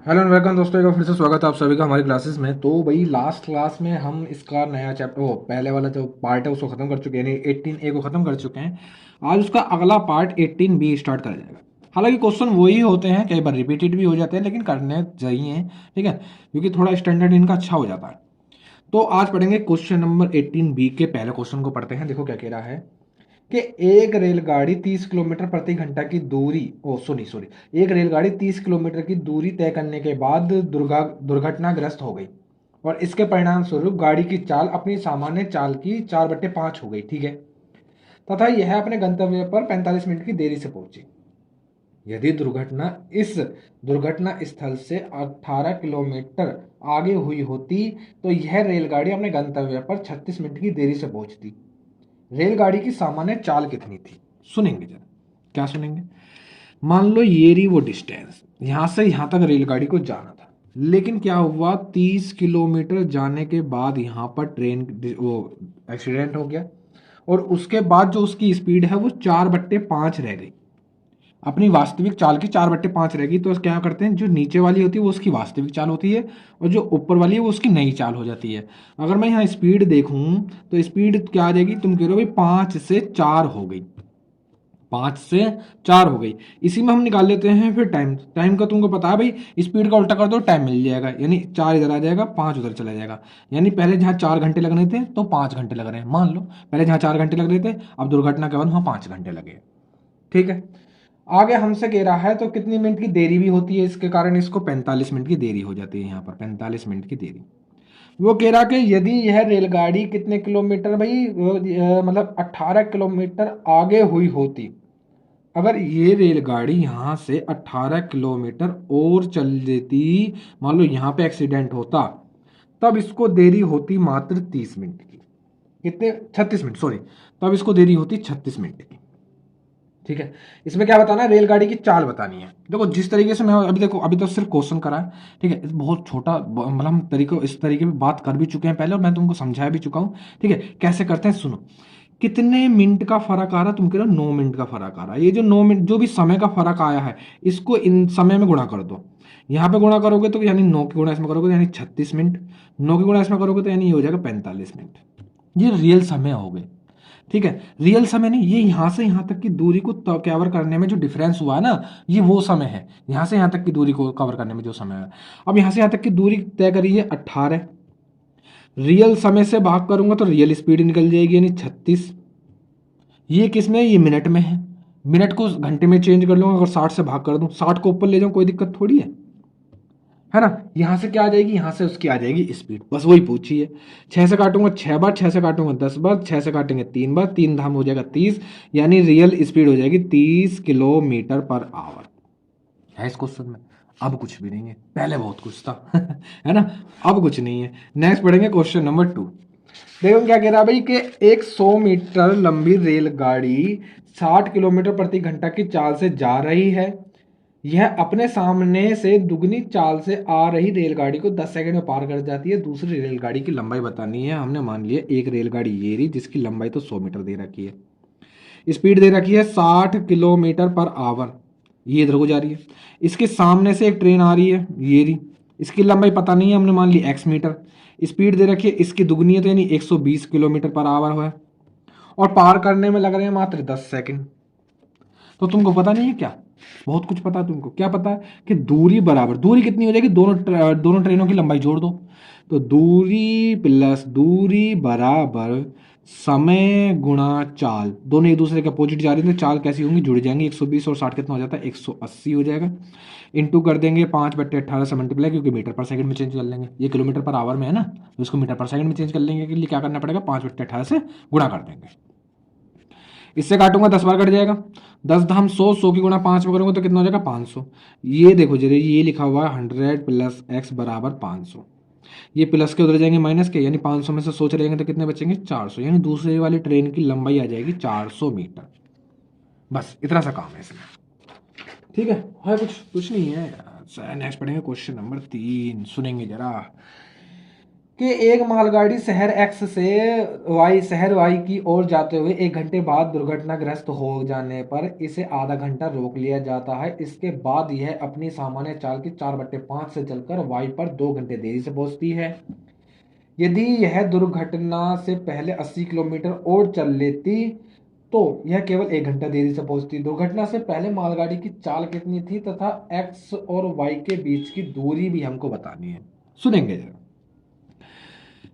Hello and welcome दोस्तों, एक बार फिर से स्वागत है आप सभी का हमारी क्लासेस में। तो भाई लास्ट क्लास में हम इसका नया चैप्टर, वो पहले वाला जो पार्ट है उसको खत्म कर चुके हैं, यानी 18A को खत्म कर चुके हैं। आज उसका अगला पार्ट 18B स्टार्ट करा जाएगा। हालांकि क्वेश्चन वही होते हैं, कई बार रिपीटेड भी हो जाते हैं, लेकिन करने चाहिए, ठीक है, क्योंकि थोड़ा स्टैंडर्ड इनका अच्छा हो जाता है। तो आज पढ़ेंगे क्वेश्चन नंबर 18B के पहले क्वेश्चन को पढ़ते हैं। देखो क्या कह रहा है कि एक रेलगाड़ी 30 किलोमीटर प्रति घंटा की दूरी, ओ सॉरी सॉरी, एक रेलगाड़ी 30 किलोमीटर की दूरी तय करने के बाद दुर्घटनाग्रस्त हो गई और इसके परिणाम स्वरूप गाड़ी की चाल अपनी सामान्य चाल की 4/5 हो गई, ठीक है, तथा यह अपने गंतव्य पर 45 मिनट की देरी से पहुंची। यदि दुर्घटना स्थल से 18 किलोमीटर आगे हुई होती तो यह रेलगाड़ी अपने गंतव्य पर 36 मिनट की देरी से पहुंचती। रेलगाड़ी की सामान्य चाल कितनी थी? सुनेंगे जरा। क्या सुनेंगे? मान लो ये रही वो डिस्टेंस, यहां से यहां तक रेलगाड़ी को जाना था, लेकिन क्या हुआ, 30 किलोमीटर जाने के बाद यहां पर ट्रेन वो एक्सीडेंट हो गया और उसके बाद जो उसकी स्पीड है वो 4/5 रह गई। अपनी वास्तविक चाल की 4/5 रहेगी। तो क्या करते हैं, जो नीचे वाली होती है वो उसकी वास्तविक चाल होती है और जो ऊपर वाली है वो उसकी नई चाल हो जाती है। अगर मैं यहाँ स्पीड देखूं तो स्पीड क्या आ जाएगी, तुम कह रहे हो भाई 5 से 4 हो गई, 5 से 4 हो गई। इसी में हम निकाल लेते हैं फिर टाइम। टाइम का तुमको पता है भाई, स्पीड का उल्टा कर दो टाइम मिल जाएगा, यानी 4 इधर आ जाएगा, 5 उधर चला जाएगा। यानी पहले जहाँ 4 घंटे लगने थे तो 5 घंटे लग रहे हैं, मान लो पहले जहाँ 4 घंटे लग रहे थे, अब दुर्घटना के बाद वहां 5 घंटे लगे, ठीक है। आगे हमसे कह रहा है तो कितनी मिनट की देरी भी होती है, इसके कारण इसको 45 मिनट की देरी हो जाती है, यहाँ पर 45 मिनट की देरी। वो कह रहा कि यदि यह रेलगाड़ी कितने किलोमीटर भाई, मतलब 18 किलोमीटर आगे हुई होती, अगर ये रेलगाड़ी यहाँ से 18 किलोमीटर और चल देती, मान लो यहाँ पे एक्सीडेंट होता, तब इसको देरी होती मात्र 30 मिनट की। कितने? 36 मिनट, सॉरी। तब इसको देरी होती 36 मिनट की, ठीक है। इसमें क्या बताना है, रेलगाड़ी की चाल बतानी है। देखो जिस तरीके से मैं अभी, देखो अभी तो सिर्फ क्वेश्चन करा है, ठीक है, बहुत छोटा, मतलब हम तरीके इस तरीके में बात कर भी चुके हैं पहले और मैं तुमको समझाया भी चुका हूँ, ठीक है। कैसे करते हैं सुनो। कितने मिनट का फर्क आ रहा, तुम कह रहे हो 9 मिनट का फर्क आ रहा है। ये जो 9 मिनट जो भी समय का फर्क आया है, इसको इन समय में गुणा कर दो। यहाँ पे गुणा करोगे तो यानी 9 की गुणा इसमें करोगे तो यानी 36 मिनट, 9 की गुणा इसमें करोगे तो यानी ये हो जाएगा 45 मिनट। ये रियल समय हो गए, ठीक है। रियल समय नहीं, ये यहां से यहां तक की दूरी को कवर करने में जो डिफरेंस हुआ है ना, ये वो समय है। यहां से यहां तक की दूरी को कवर करने में जो समय है, अब यहां से यहां तक की दूरी तय करी है 18, रियल समय से भाग करूंगा तो रियल स्पीड निकल जाएगी यानी 36। ये किस में है? ये मिनट में है। मिनट को घंटे में चेंज कर लूंगा, अगर 60 से भाग कर दूं, 60 को ऊपर ले जाऊं, कोई दिक्कत थोड़ी है ना। यहां से क्या आ जाएगी, यहां से उसकी आ जाएगी स्पीड, बस वही पूछी है। 6 से काटूंगा 6 बार, 6 से काटूंगा 10 बार, 6 से काटेंगे 3 बार, 3 धाम हो जाएगा 30, यानी रियल स्पीड हो जाएगी 30 किलोमीटर पर आवर। है इस क्वेश्चन में? अब कुछ भी नहीं है, पहले बहुत कुछ था है ना। अब कुछ नहीं है। नेक्स्ट पढ़ेंगे क्वेश्चन नंबर 2। देखो क्या कह रहा है भाई कि एक 100 मीटर लंबी रेलगाड़ी 60 किलोमीटर प्रति घंटा की चाल से जा रही है। यह अपने सामने से दुगनी चाल से आ रही रेलगाड़ी को 10 सेकंड में पार कर जाती है। दूसरी रेलगाड़ी की लंबाई बतानी है। हमने मान लिया एक रेलगाड़ी ये रही जिसकी लंबाई तो 100 मीटर दे रखी है, स्पीड दे रखी है 60 किलोमीटर पर आवर, ये इधर को जा रही है। इसके सामने से एक ट्रेन आ रही है, ये रही, इसकी लंबाई पता नहीं है, हमने मान ली x मीटर, स्पीड दे रखी है इसकी दुगनी है तो यानी 120 किलोमीटर पर आवर है, और पार करने में लग रहे हैं मात्र 10 सेकंड। तो तुमको पता नहीं है क्या? बहुत कुछ पता है तुमको। क्या पता है कि दूरी बराबर, दूरी कितनी हो जाएगी, दोनों ट्रेनों की लंबाई जोड़ दो, तो दूरी प्लस दूरी बराबर समय गुणा चाल, दोनों एक दूसरे के अपोजिट जा रही थी, चाल कैसी होंगी, जुड़ जाएंगी। 120 और 60 कितना हो जाता है, 180 हो जाएगा। इंटू कर देंगे 5/18 से मल्टीप्लाई, क्योंकि मीटर पर सेकंड में चेंज कर लेंगे, ये किलोमीटर पर आवर में है ना, तो इसको मीटर पर सेकंड में चेंज कर लेंगे के लिए क्या करना पड़ेगा, 5/18 से गुणा कर देंगे। इससे काटूंगा 10 बार कट जाएगा, 10 धाम 100, 100 की गुणा 5 में करूंगा तो कितना हो जाएगा, 500। ये देखो जरा, ये लिखा हुआ है 100 प्लस x बराबर 500, ये प्लस के उधर जाएंगे माइनस के, यानी 500 में से 100 चलेंगे तो कितने बचेंगे, 400, यानी दूसरे वाली ट्रेन की लंबाई आ जाएगी 400 मीटर। बस इतना सा काम है इसमें, ठीक है कुछ कुछ नहीं है। नेक्स्ट पढ़ेंगे क्वेश्चन नंबर 3, सुनेंगे जरा। कि एक मालगाड़ी शहर एक्स से शहर वाई की ओर जाते हुए 1 घंटे बाद दुर्घटनाग्रस्त हो जाने पर इसे आधा घंटा रोक लिया जाता है। इसके बाद यह अपनी सामान्य चाल की 4/5 से चलकर वाई पर 2 घंटे देरी से पहुंचती है। यदि यह दुर्घटना से पहले 80 किलोमीटर और चल लेती तो यह केवल 1 घंटा देरी से पहुंचती। दुर्घटना से पहले मालगाड़ी की चाल कितनी थी तथा एक्स और वाई के बीच की दूरी भी हमको बतानी है। सुनेंगे जरा।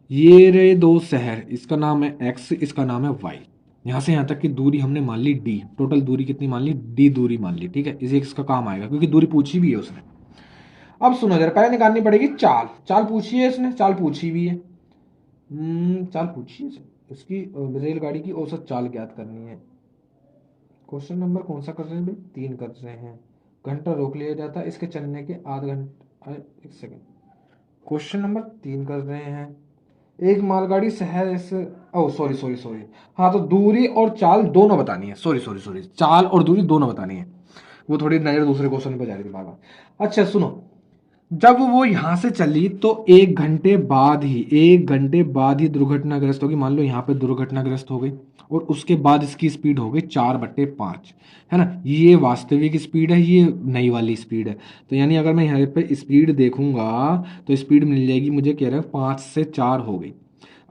ये रहे दो शहर, इसका नाम है एक्स, इसका नाम है वाई। यहां से यहां तक की दूरी हमने मान ली डी, टोटल दूरी कितनी मान ली, डी दूरी मान ली। ठीक है, इसे इसका काम आएगा क्योंकि दूरी पूछी भी है उसने। अब सुनो जरा, पहले निकालनी पड़ेगी चाल। चाल पूछी है इसने, चाल पूछी भी है। चाल पूछी है इसकी, रेलगाड़ी की औसत चाल ज्ञात करनी है। क्वेश्चन नंबर कौन सा कर रहे हैं भाई, 3 कर रहे हैं। घंटा रोक लिया जाता है इसके चलने के आध घंटे, 1 सेकेंड। क्वेश्चन नंबर 3 कर रहे हैं। एक मालगाड़ी शहर से, ओ सॉरी सॉरी सॉरी, हाँ तो दूरी और चाल दोनों बतानी है। सॉरी सॉरी सॉरी, चाल और दूरी दोनों बतानी है। वो थोड़ी नजर दूसरे क्वेश्चन पे जा रही थी बार बार। अच्छा सुनो, जब वो यहां से चली तो 1 घंटे बाद ही दुर्घटनाग्रस्त होगी। मान लो यहाँ पे दुर्घटनाग्रस्त हो गई और उसके बाद इसकी स्पीड हो गई 4/5, है ना। ये वास्तविक स्पीड है, ये नई वाली स्पीड है। तो यानी अगर मैं यहाँ पे स्पीड देखूंगा तो स्पीड मिल जाएगी मुझे, कह रहा है 5 से 4 हो गई।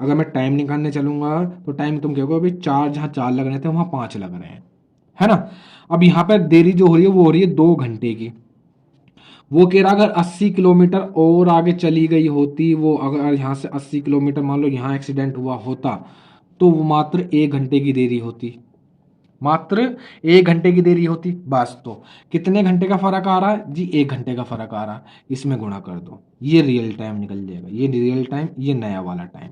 अगर मैं टाइम निकालने चलूंगा तो टाइम तुम कहोगे भाई 4 जहाँ 4 लग रहे थे वहां 5 लग रहे हैं, है ना। अब यहाँ पर देरी जो हो रही है वो हो रही है 2 घंटे की। वो कह रहा अगर 80 किलोमीटर और आगे चली गई होती, वो अगर यहाँ से 80 किलोमीटर मान लो यहाँ एक्सीडेंट हुआ होता तो वो मात्र 1 घंटे की देरी होती, मात्र 1 घंटे की देरी होती बस। तो कितने घंटे का फर्क आ रहा है जी, 1 घंटे का फर्क आ रहा है। इसमें गुणा कर दो, ये रियल टाइम निकल जाएगा। ये रियल टाइम, ये नया वाला टाइम,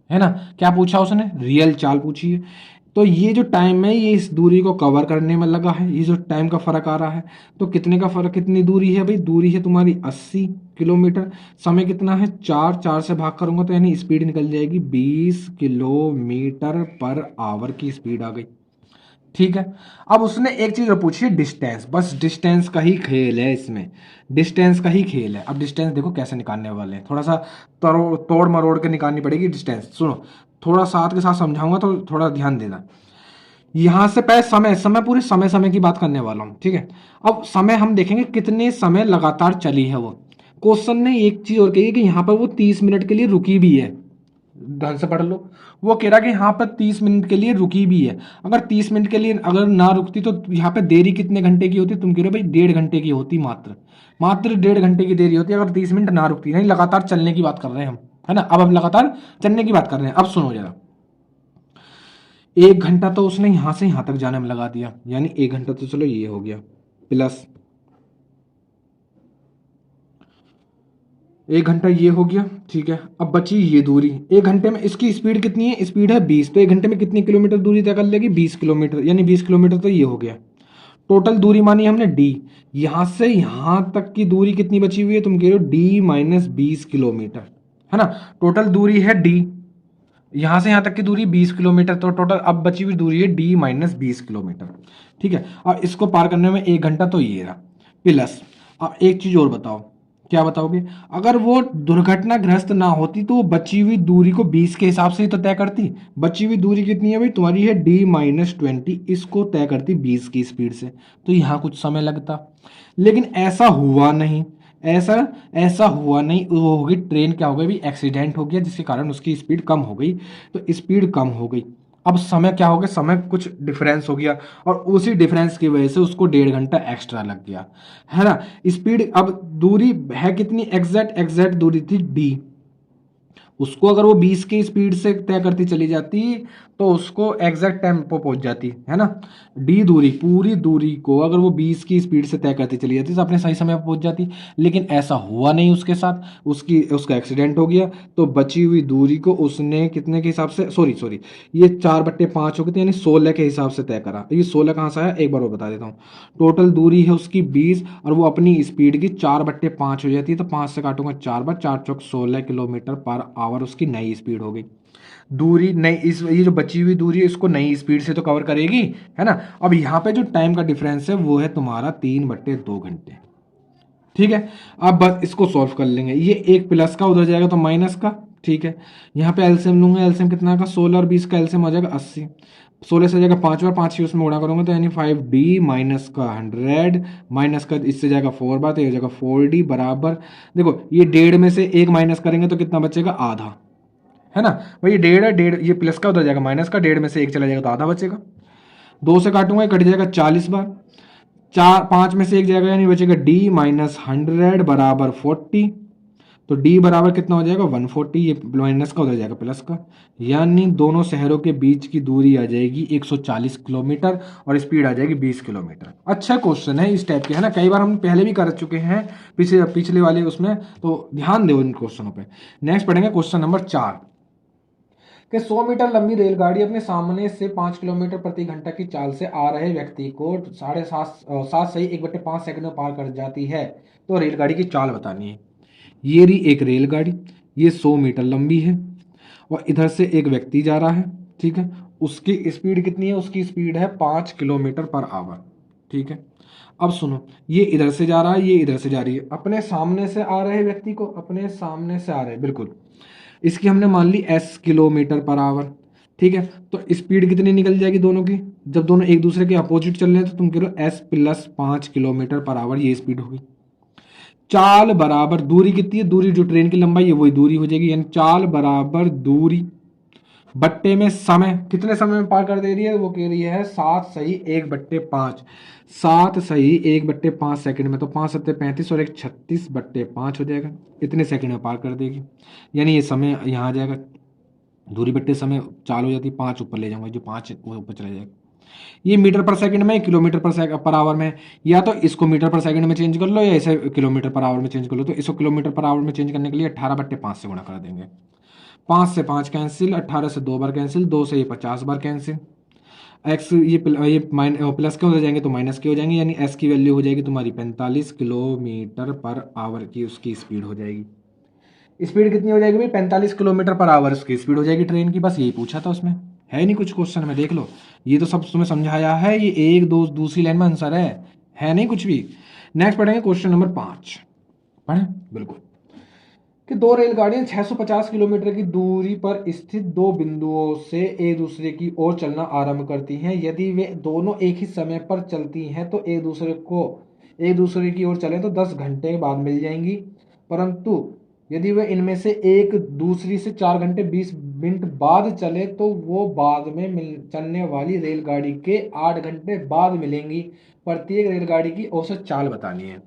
है ना। क्या पूछा उसने, रियल चाल पूछी है। तो ये जो टाइम है ये इस दूरी को कवर करने में लगा है, ये जो टाइम का फर्क आ रहा है। तो कितने का फर्क, कितनी दूरी है भाई, दूरी है तुम्हारी 80 किलोमीटर। समय कितना है, 4 से भाग करूंगा तो यानी स्पीड निकल जाएगी 20 किलोमीटर पर आवर की स्पीड आ गई। ठीक है। अब उसने एक चीज और पूछी है, डिस्टेंस। बस डिस्टेंस का ही खेल है इसमें, डिस्टेंस का ही खेल है। अब डिस्टेंस देखो कैसे निकालने वाले हैं, थोड़ा सा तोड़ मरोड़ के निकालनी पड़ेगी डिस्टेंस। सुनो, थोड़ा साथ के साथ समझाऊंगा तो थोड़ा ध्यान देना। यहां से पहले समय, पूरे समय समय की बात करने वाला हूं, ठीक है। अब समय हम देखेंगे कितने समय लगातार चली है वो। क्वेश्चन ने एक चीज और कही है कि यहाँ पर वो 30 मिनट के लिए रुकी भी है। ध्यान से पढ़ लो। वो कह रहा कि यहाँ पर 30 मिनट के लिए रुकी भी है। अगर 30 मिनट के लिए अगर ना रुकती तो यहाँ पे देरी कितने घंटे की होती, तुम कह रहे हो भाई 1.5 घंटे की होती, मात्र मात्र 1.5 घंटे की देरी होती अगर 30 मिनट ना रुकती। नहीं, लगातार चलने की बात कर रहे हैं हम, है ना। अब हम लगातार चलने की बात कर रहे हैं। अब सुनो जरा, 1 घंटा तो उसने यहां से यहां तक जाने में लगा दिया, यानी 1 घंटा तो चलो ये हो गया, प्लस 1 घंटा ये हो गया। ठीक है, अब बची ये दूरी। 1 घंटे में इसकी स्पीड कितनी है, स्पीड है 20, तो 1 घंटे में कितनी किलोमीटर दूरी तय कर लेगी, 20 किलोमीटर। यानी 20 किलोमीटर तो ये हो गया। टोटल दूरी मानी हमने डी, यहां से यहां तक की दूरी कितनी बची हुई है, तुम कह रहे हो D-20 किलोमीटर, है ना। टोटल दूरी है डी, यहां से यहां तक की दूरी 20 किलोमीटर, तो टोटल अब बची हुई दूरी है D-20 किलोमीटर। ठीक है, अब इसको पार करने में 1 घंटा तो ये रहा, प्लस अब एक चीज और बताओ, क्या बताओगे। अगर वो दुर्घटनाग्रस्त ना होती तो वो बची हुई दूरी को 20 के हिसाब से ही तो तय करती। बची हुई दूरी कितनी है भाई तुम्हारी, है D-20, इसको तय करती 20 की स्पीड से, तो यहां कुछ समय लगता। लेकिन ऐसा हुआ नहीं, ऐसा ऐसा हुआ नहीं। वो हो गई ट्रेन, क्या हो गई भी, एक्सीडेंट हो गया जिसके कारण उसकी स्पीड कम हो गई। तो स्पीड कम हो गई, अब समय क्या हो गया, समय कुछ डिफरेंस हो गया और उसी डिफरेंस की वजह से उसको 1.5 घंटा एक्स्ट्रा लग गया, है ना। स्पीड, अब दूरी है कितनी, एग्जैक्ट दूरी थी डी। उसको अगर वो 20 की स्पीड से तय करती चली जाती तो उसको एग्जैक्ट टाइम पर पहुंच जाती, है ना। डी दूरी, पूरी दूरी को अगर वो 20 की स्पीड से तय करती चली जाती तो अपने सही समय पर पहुंच जाती। लेकिन ऐसा हुआ नहीं उसके साथ, उसका एक्सीडेंट हो गया। तो बची हुई दूरी को उसने कितने के हिसाब से, सॉरी सॉरी, ये 4/5 हो गई थी, यानी 16 के हिसाब से तय करा। ये 16 कहाँ से आया, एक बार वो बता देता हूँ। टोटल दूरी है उसकी 20 और वो अपनी स्पीड की 4/5 हो जाती है। तो 5 से काटूंगा 4 बार, 4 चौक 16 किलोमीटर पर आवर उसकी नई स्पीड हो गई। दूरी नई, इस ये जो बची हुई दूरी है इसको नई स्पीड से तो कवर करेगी, है ना। अब यहाँ पे जो टाइम का डिफरेंस है वो है तुम्हारा 3/2 घंटे। ठीक है, अब बस इसको सॉल्व कर लेंगे। ये एक प्लस का उधर जाएगा तो माइनस का, ठीक है। यहाँ पे एलसीएम लूंगा, एलसीएम कितना का 16 और 20 का एलसीएम हो जाएगा 80। 16 से जाएगा 5 बार, 5 ही उसमें गुणा करूंगा तो यानी 5d माइनस का 100 माइनस का इससे जाएगा 4 बार तो ये हो जाएगा 4d बराबर, देखो ये 1.5 में से 1 माइनस करेंगे तो कितना बचेगा, आधा, है ना भाई। ये 1.5 है, 1.5 ये प्लस का उधर जाएगा माइनस का, 1.5 में से 1 चला जाएगा तो आधा बचेगा। 2 से काटूंगा कट जाएगा 40 बार, 5 में से 1 जाएगा यानी बचेगा d माइनस 100 बराबर 40। तो d बराबर कितना हो जाएगा 140, ये माइनस का उधर जाएगा प्लस का, यानी दोनों शहरों के बीच की दूरी आ जाएगी 140 किलोमीटर और स्पीड आ जाएगी 20 किलोमीटर। अच्छा क्वेश्चन है इस टाइप के, है ना, कई बार हम पहले भी कर चुके हैं पिछले वाले उसमें, तो ध्यान दो इन क्वेश्चनों पे। नेक्स्ट पढ़ेंगे क्वेश्चन नंबर 4 कि 100 मीटर लंबी रेलगाड़ी अपने सामने से 5 किलोमीटर प्रति घंटा की चाल से आ रहे व्यक्ति को 7.5 सही 1/5 सेकंड में पार कर जाती है, तो रेलगाड़ी की चाल बतानी है। ये रही एक रेलगाड़ी, ये 100 मीटर लंबी है और इधर से एक व्यक्ति जा रहा है, ठीक है। उसकी स्पीड कितनी है, उसकी स्पीड है 5 किलोमीटर पर आवर, ठीक है। अब सुनो, ये इधर से जा रहा है, ये इधर से जा रही है, अपने सामने से आ रहे व्यक्ति को, अपने सामने से आ रहे, बिल्कुल, इसकी हमने मान ली s किलोमीटर पर आवर, ठीक है। तो स्पीड कितनी निकल जाएगी दोनों की, जब दोनों एक दूसरे के अपोजिट चल रहे हैं तो तुम कह लो s plus 5 kilometre per hour, ये स्पीड होगी। चाल बराबर दूरी कितनी है, दूरी जो ट्रेन की लंबाई है वही दूरी हो जाएगी, यानी चाल बराबर दूरी बट्टे में समय, कितने समय में पार कर दे रही है, वो कह रही है 7 सही 1/5, 7 सही 1/5 सेकंड में, तो 5 7 35 और 1 36/5 हो जाएगा, इतने सेकंड में पार कर देगी। यानी ये समय यहाँ आ जाएगा, दूरी बट्टे समय चाल हो जाती है, 5 ऊपर ले जाऊंगा, जो 5 वो ऊपर चला जाएगा। ये मीटर पर सेकंड में, किलोमीटर पर आवर में, या तो इसको मीटर पर सेकंड में चेंज कर लो या इसे किलोमीटर पर आवर में चेंज कर लो। तो इसको किलोमीटर पर आवर में चेंज करने के लिए 18/5 से गुणा कर देंगे। 5 से 5 कैंसिल, 18 से 2 बार कैंसिल, 2 से ये 50 बार कैंसिल, एक्स ये प्लस के हो जाएंगे तो माइनस के हो जाएंगे, यानी एस की वैल्यू हो जाएगी तुम्हारी 45 किलोमीटर पर आवर की उसकी स्पीड हो जाएगी। स्पीड कितनी हो जाएगी भाई, 45 किलोमीटर पर आवर उसकी स्पीड हो जाएगी ट्रेन की। बस यही पूछा था उसमें, है नहीं कुछ क्वेश्चन में, देख लो, ये तो सब तुम्हें समझाया है, ये एक दो दूसरी लाइन में आंसर है नहीं कुछ भी। नेक्स्ट पढ़ेंगे क्वेश्चन नंबर 5, पढ़े बिल्कुल, कि 2 रेलगाड़ियां 650 किलोमीटर की दूरी पर स्थित 2 बिंदुओं से एक दूसरे की ओर चलना आरंभ करती हैं। यदि वे दोनों एक ही समय पर चलती हैं तो एक दूसरे की ओर चलें तो 10 घंटे बाद मिल जाएंगी, परंतु यदि वे इनमें से एक दूसरी से 4 घंटे 20 मिनट बाद चले तो वो बाद में चलने वाली रेलगाड़ी के 8 घंटे बाद मिलेंगी। प्रत्येक रेलगाड़ी की औसत चाल बतानी है।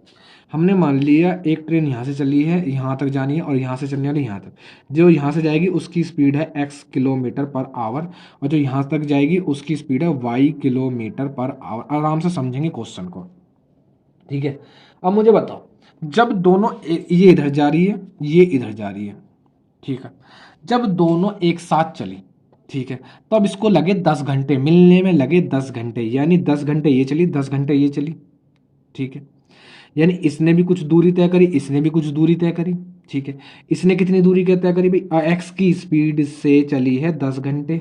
हमने मान लिया एक ट्रेन यहाँ से चली है, यहाँ तक जानी है, और यहाँ से चलने वाली यहाँ तक, जो यहाँ से जाएगी उसकी स्पीड है x किलोमीटर पर आवर और जो यहाँ तक जाएगी उसकी स्पीड है y किलोमीटर पर आवर। आराम से समझेंगे क्वेश्चन को, ठीक है। अब मुझे बताओ, जब दोनों ये इधर जा रही है, ये इधर जा रही है, ठीक है, जब दोनों एक साथ चली, ठीक है, तो अब इसको लगे 10 घंटे, मिलने में लगे 10 घंटे, यानी 10 घंटे ये चली, 10 घंटे ये चली, ठीक है। यानी इसने भी कुछ दूरी तय करी, इसने भी कुछ दूरी तय करी, ठीक है। इसने कितनी दूरी तय करी भाई, एक्स की स्पीड से चली है 10 घंटे,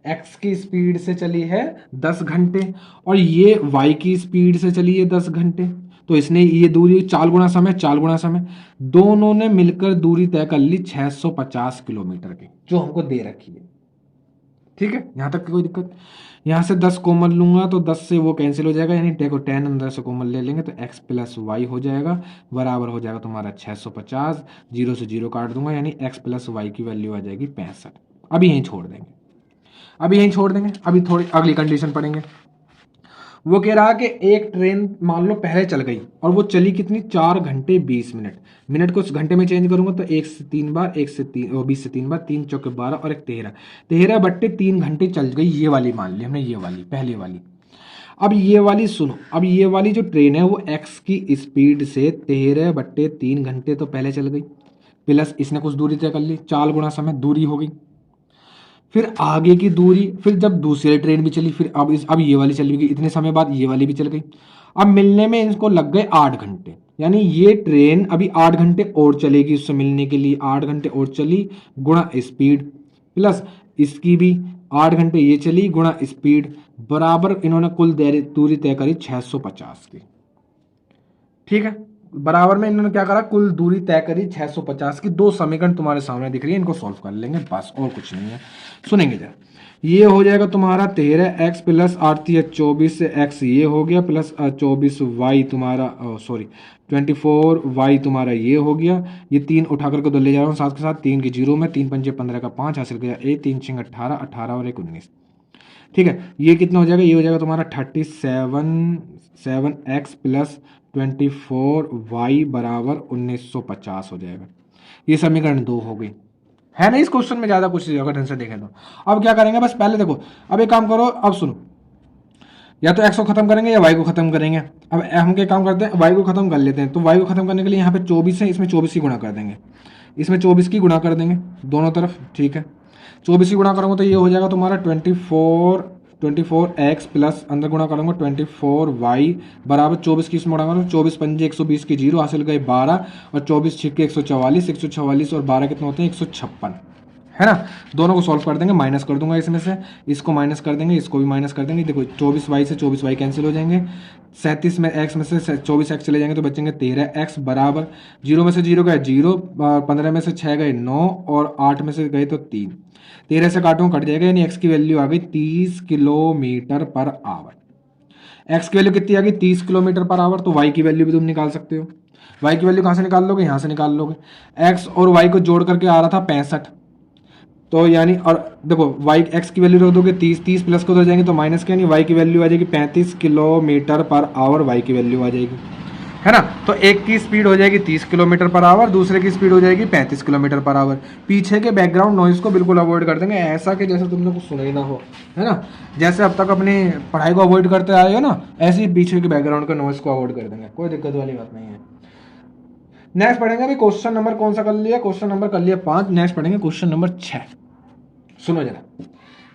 एक्स की स्पीड से चली है 10 घंटे, और ये वाई की स्पीड से चली है 10 घंटे। तो इसने ये दूरी चाल गुणा समय, चाल गुणा समय, दोनों ने मिलकर दूरी तय कर ली 650 किलोमीटर की, जो हमको दे रखी है, ठीक है। यहां तक की कोई दिक्कत, यहाँ से 10 कॉमन लूंगा तो 10 से वो कैंसिल हो जाएगा, यानी देखो 10 अंदर से कॉमन ले लेंगे तो x प्लस वाई हो जाएगा, बराबर हो जाएगा तुम्हारा 650, 0 से 0 काट दूंगा, यानी x प्लस वाई की वैल्यू आ जाएगी 65। अभी यहीं छोड़ देंगे, अभी थोड़ी अगली कंडीशन पढ़ेंगे। वो कह रहा कि एक ट्रेन मान लो पहले चल गई और वो चली कितनी, 4 घंटे 20 मिनट, मिनट को घंटे में चेंज करूंगा तो 1 से 3 बार, 1 से 3 20 से 3 बार, 3 चौके 12 और 1 13, 13/3 घंटे चल गई, ये वाली मान ली हमने, ये वाली पहले वाली। अब ये वाली सुनो, अब ये वाली जो ट्रेन है वो x की स्पीड से 13/3 घंटे तो पहले चल गई, प्लस इसने कुछ दूरी तय कर ली, चाल गुणा समय दूरी हो गई, फिर आगे की दूरी, फिर जब दूसरी ट्रेन भी चली, फिर अब ये वाली चली गई, इतने समय बाद ये वाली भी चल गई, अब मिलने में इनको लग गए 8 घंटे, यानी ये ट्रेन अभी 8 घंटे और चलेगी उससे मिलने के लिए, 8 घंटे और चली गुणा स्पीड, प्लस इसकी भी 8 घंटे ये चली गुणा स्पीड, बराबर इन्होंने कुल दूरी तय करी 650 की, ठीक है। बराबर में इन्होंने क्या करा, कुल दूरी तय करी 650 की। दो समीकरण तुम्हारे सामने दिख रही है, इनको सॉल्व कर लेंगे बस, और कुछ नहीं है। सुनेंगे जरा, ये हो जाएगा तुम्हारा 13x प्लस 8 है 24x, ये हो गया प्लस 24y तुम्हारा, सॉरी 24y तुम्हारा ये हो गया। ये 3 उठा करके तो ले जा रहा हूँ साथ के साथ, 3 की 0 में, 3 पंजे 15 का 5 हासिल किया, 3 6 18, 18 और 1 19। ठीक है, ये कितना हो जाएगा, ये हो जाएगा तुम्हारा 37x प्लस 24y बराबर 1950 हो जाएगा। ये समीकरण 2 हो गई है ना। इस क्वेश्चन में ज्यादा कुछ अगर ढंग से देखें तो अब क्या करेंगे, बस पहले देखो, अब एक काम करो, अब सुनो, या तो x को खत्म करेंगे या y को खत्म करेंगे। अब हम क्या काम करते हैं, y को खत्म कर लेते हैं। तो y को खत्म करने के लिए यहाँ पे 24 है, इसमें 24 की गुणा कर देंगे, इसमें 24 की गुणा कर देंगे दोनों तरफ। ठीक है, 24 की गुणा करूंगा तो ये हो जाएगा तुम्हारा 24x प्लस अंदर गुणा करूंगा 24y बराबर 24 की इसमें गुणा करूंगा, 24 पंजे 120 की 0 हासिल गए 12, और 24 छिक्के 144, 144 और 12 कितने होते हैं 156, है ना। दोनों को सॉल्व कर देंगे, माइनस कर दूंगा इसमें से, इसको माइनस कर देंगे, इसको भी माइनस कर देंगे। देखो 24y से 24y कैंसिल हो जाएंगे, 37 में x में से 24x चले जाएंगे तो बचेंगे 13x बराबर 0 में से 0 गए 0, 15 में से 6 गए 9, और 8 में से गए तो 3, 13 से काटूंगा कट जाएगा, यानी x की वैल्यू आ गई 30 किलोमीटर पर आवर। x की वैल्यू कितनी आ गई 30 किलोमीटर पर आवर। तो y की वैल्यू भी तुम निकाल सकते हो। y की वैल्यू कहाँ से निकाल लोगे, यहाँ से निकाल लोगे। x और y को जोड़ करके आ रहा था 65, तो यानी, और देखो y x की वैल्यू रख दोगे 30, 30 प्लस को उधर जाएंगे तो माइनस के, यानी y की वैल्यू आ जाएगी 35 किलोमीटर पर आवर, y की वैल्यू आ जाएगी, है ना। तो एक की स्पीड हो जाएगी 30 किलोमीटर पर आवर, दूसरे की स्पीड हो जाएगी 35 किलोमीटर पर आवर। पीछे के बैकग्राउंड नॉइज को बिल्कुल अवॉइड कर देंगे, ऐसा कि जैसे तुमने कुछ सुना ही ना हो, है ना। जैसे अब तक अपनी पढ़ाई को अवॉइड करते आए हो ना, ऐसे ही पीछे के बैकग्राउंड के नॉइज को अवॉइड कर देंगे, कोई दिक्कत वाली बात नहीं है। नेक्स्ट पढ़ेंगे अभी क्वेश्चन नंबर कौन सा कर लिया, क्वेश्चन नंबर कर लिया 5। नेक्स्ट पढ़ेंगे क्वेश्चन नंबर 6। सुनो जरा,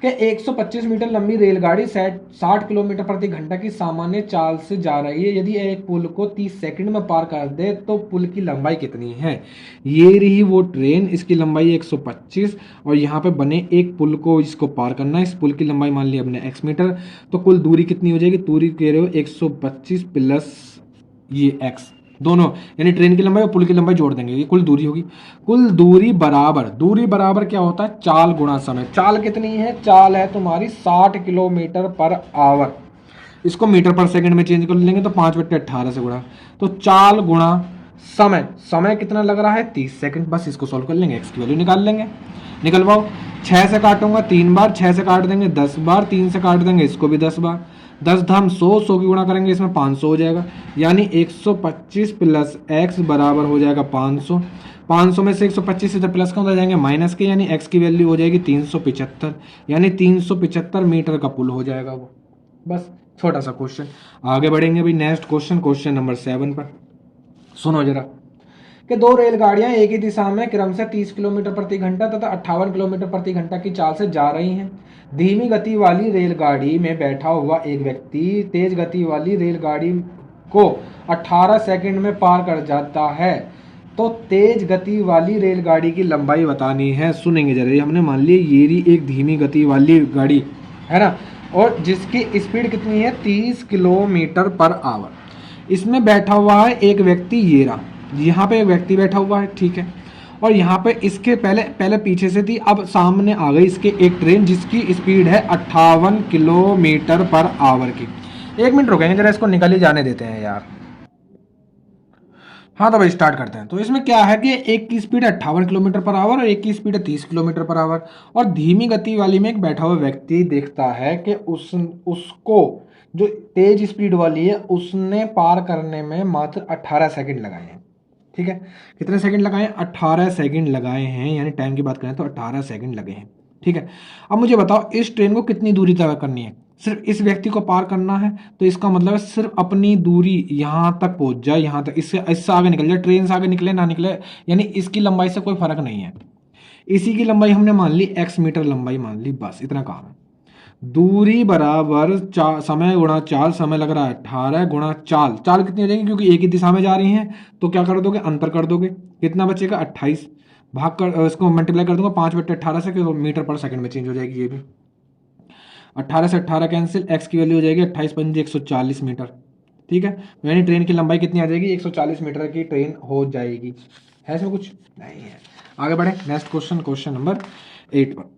कि 125 मीटर लंबी रेलगाड़ी 60 किलोमीटर प्रति घंटा की सामान्य चाल से जा रही है। यदि एक पुल को 30 सेकंड में पार कर दे तो पुल की लंबाई कितनी है। ये रही वो ट्रेन, इसकी लंबाई 125, और यहाँ पे बने एक पुल को इसको पार करना है। इस पुल की लंबाई मान ली हमने x मीटर, तो कुल दूरी कितनी हो जाएगी, दूरी कह रहे हो 125 प्लस ये x, दोनों यानी ट्रेन की लंबाई और पुल की लंबाई जोड़ देंगे, ये कुल दूरी होगी। कुल दूरी बराबर, दूरी बराबर क्या होता है, चाल गुणा समय। चाल कितनी है, चाल है तुम्हारी 60 किलोमीटर पर आवर। इसको मीटर पर सेकंड में चेंज कर लेंगे तो 5/18 से गुणा, तो चाल गुणा समय। समय कितना लग रहा है 30 सेकंड। बस इसको सॉल्व कर लेंगे, एक्स की वैल्यू निकाल लेंगे। निकलवाओ, 6 से काटूंगा 3 बार, 6 से काट देंगे 10 बार, 3 से काट देंगे इसको भी 10 बार, 10 धाम 100, 100 की गुणा करेंगे इसमें 500 हो जाएगा, यानी 125 प्लस एक्स बराबर हो जाएगा 500। 500 में से 125 इधर प्लस का उधर जाएंगे माइनस के, यानी एक्स की वैल्यू हो जाएगी 375, यानी 375 मीटर का पुल हो जाएगा वो। बस छोटा सा क्वेश्चन, आगे बढ़ेंगे भाई नेक्स्ट क्वेश्चन, क्वेश्चन नंबर 7 पर। सुनो जरा, कि दो रेलगाड़ियां एक ही दिशा में क्रमशः 30 किलोमीटर प्रति घंटा तथा 58 किलोमीटर प्रति घंटा की चाल से जा रही हैं। धीमी गति वाली रेलगाड़ी में बैठा हुआ एक व्यक्ति तेज गति वाली रेलगाड़ी को 18 सेकंड में पार कर जाता है, तो तेज गति वाली रेलगाड़ी की लंबाई बतानी है। सुनेंगे जरा, हमने मान लिया ये रही एक धीमी गति वाली गाड़ी, है ना, और जिसकी स्पीड कितनी है 30 किलोमीटर पर आवर। इसमें बैठा हुआ है एक व्यक्ति, ये रहा, यहाँ पे एक व्यक्ति बैठा हुआ है, ठीक है, और यहाँ पे इसके पहले पहले पीछे से थी, अब सामने आ गई इसके एक ट्रेन जिसकी स्पीड है 58 किलोमीटर पर आवर की। 1 मिनट रुकेंगे जरा, इसको निकल ही जाने देते हैं यार। हाँ तो भाई स्टार्ट करते हैं। तो इसमें क्या है कि एक की स्पीड है 58 किलोमीटर पर आवर और एक की स्पीड है 30 किलोमीटर पर आवर, और धीमी गति वाली में एक बैठा हुआ व्यक्ति देखता है कि उसको जो तेज स्पीड वाली है उसने पार करने में मात्र 18 सेकंड लगाए हैं। ठीक है, कितने सेकंड लगाए हैं, 18 सेकंड लगाए हैं, यानी टाइम की बात करें तो 18 सेकंड लगे हैं। ठीक है, अब मुझे बताओ इस ट्रेन को कितनी दूरी तय करनी है, सिर्फ इस व्यक्ति को पार करना है, तो इसका मतलब है सिर्फ अपनी दूरी यहां तक पहुंच जाए, यहां तक, इससे आगे निकल जाए, ट्रेन से आगे निकले ना निकले, यानी इसकी लंबाई से कोई फर्क नहीं है। इसी की लंबाई हमने मान ली x मीटर लंबाई मान ली, बस इतना काम है। दूरी बराबर समय गुणा चाल, समय लग रहा है 18 गुणा चाल, चाल कितनी हो जाएगी क्योंकि एक ही दिशा में जा रही हैं, तो क्या कर दोगे अंतर कर दोगे, कितना बचेगा 28, भाग कर इसको मल्टीप्लाई कर दूंगा 5/18 से, मीटर पर सेकंड में चेंज हो जाएगी ये भी। 18 से 18 कैंसिल, x की वैल्यू हो जाएगी 28 पंजे 140 मीटर। ठीक है, यानी ट्रेन की लंबाई कितनी आ जाएगी, 140 मीटर की ट्रेन हो जाएगी। है इसमें कुछ नहीं है। आगे बढ़े नेक्स्ट क्वेश्चन, क्वेश्चन नंबर 8 पर।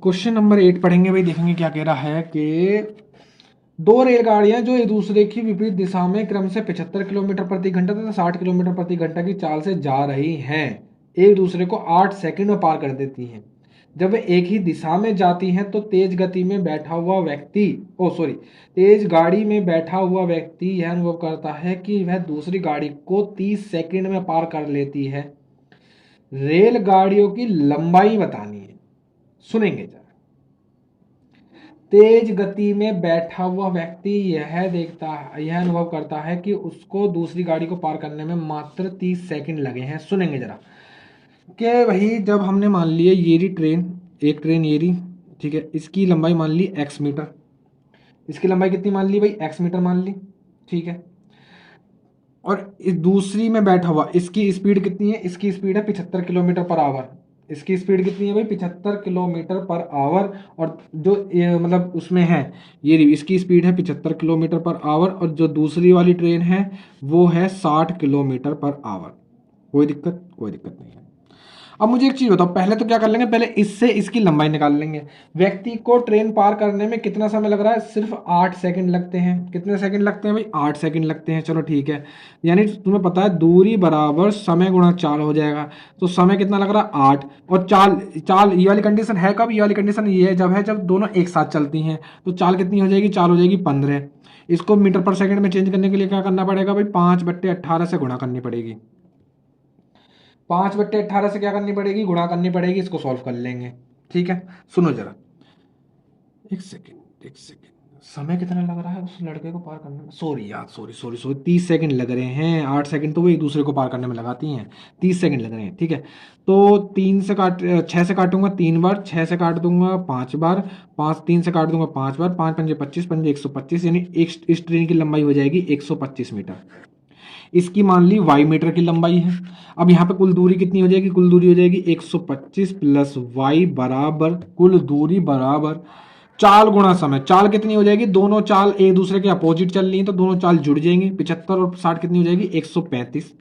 क्वेश्चन नंबर 8 पढ़ेंगे भाई, देखेंगे क्या कह रहा है कि दो रेलगाड़ियां जो एक दूसरे की विपरीत दिशा में क्रम से 75 किलोमीटर प्रति घंटा तथा 60 किलोमीटर प्रति घंटा की चाल से जा रही हैं, एक दूसरे को 8 सेकंड में पार कर देती हैं। जब वे एक ही दिशा में जाती हैं तो तेज गति में बैठा हुआ व्यक्ति तेज गाड़ी में बैठा हुआ व्यक्ति यह अनुभव करता है कि वह दूसरी गाड़ी को 30 सेकंड में पार कर लेती है। रेलगाड़ियों की लंबाई बतानी है, सुनेंगे जरा। तेज गति में बैठा हुआ व्यक्ति यह अनुभव करता है कि उसको दूसरी गाड़ी को पार करने में मात्र 30 सेकंड लगे हैं। सुनेंगे जरा कि भाई जब हमने मान लिया ये रही ट्रेन, एक ट्रेन ये रही, ठीक है, इसकी लंबाई मान ली x मीटर, इसकी लंबाई कितनी मान ली भाई, x मीटर मान ली, ठीक है। और इस दूसरी में बैठा हुआ, इसकी स्पीड कितनी है, इसकी स्पीड है 75 किलोमीटर पर आवर। इसकी स्पीड कितनी है भाई, 75 किलोमीटर पर आवर। और जो मतलब उसमें है ये इसकी स्पीड है 75 किलोमीटर पर आवर, और जो दूसरी वाली ट्रेन है वो है 60 किलोमीटर पर आवर। कोई दिक्कत नहीं है। अब मुझे एक चीज बताओ, पहले तो क्या कर लेंगे, पहले इससे इसकी लंबाई निकाल लेंगे। व्यक्ति को ट्रेन पार करने में कितना समय लग रहा है, सिर्फ 8 सेकंड लगते हैं। कितने सेकंड लगते हैं भाई, 8 सेकंड लगते हैं। चलो ठीक है, यानी तुम्हें पता है दूरी बराबर समय गुणा चाल हो जाएगा। तो समय कितना लग रहा है, 8। और चाल ये वाली कंडीशन है कब, ये वाली कंडीशन ये है जब दोनों एक साथ चलती हैं। तो चाल कितनी हो जाएगी, चाल हो जाएगी 15। इसको मीटर पर सेकंड में चेंज करने के लिए क्या करना पड़ेगा भाई, 5/18 से गुणा करनी पड़ेगी। 5/18 से क्या करनी पड़ेगी, गुणा करनी पड़ेगी। इसको सॉल्व कर लेंगे, ठीक है। सुनो जरा, एक सेकेंड, समय कितना लग रहा है उस लड़के को पार करने में, सॉरी 30 सेकंड लग रहे हैं। 8 सेकंड तो वो एक दूसरे को पार करने में लगाती हैं, 30 सेकंड लग रहे हैं, ठीक है। तो 6 से काटूंगा 3 बार, 6 से काट दूंगा 5 बार, 3 से काट दूंगा 5 बार, 5 पंजे 25, 125, यानी इस ट्रेन की लंबाई हो जाएगी 125 मीटर। इसकी मान ली y मीटर की लंबाई है। अब यहाँ पे कुल दूरी कितनी हो जाएगी, कुल दूरी हो जाएगी 125 प्लस y बराबर कुल दूरी बराबर चाल गुणा समय। चाल कितनी हो जाएगी, दोनों चाल एक दूसरे के अपोजिट चल रही है तो दोनों चाल जुड़ जाएंगी। 75 और 60 कितनी हो जाएगी, 135।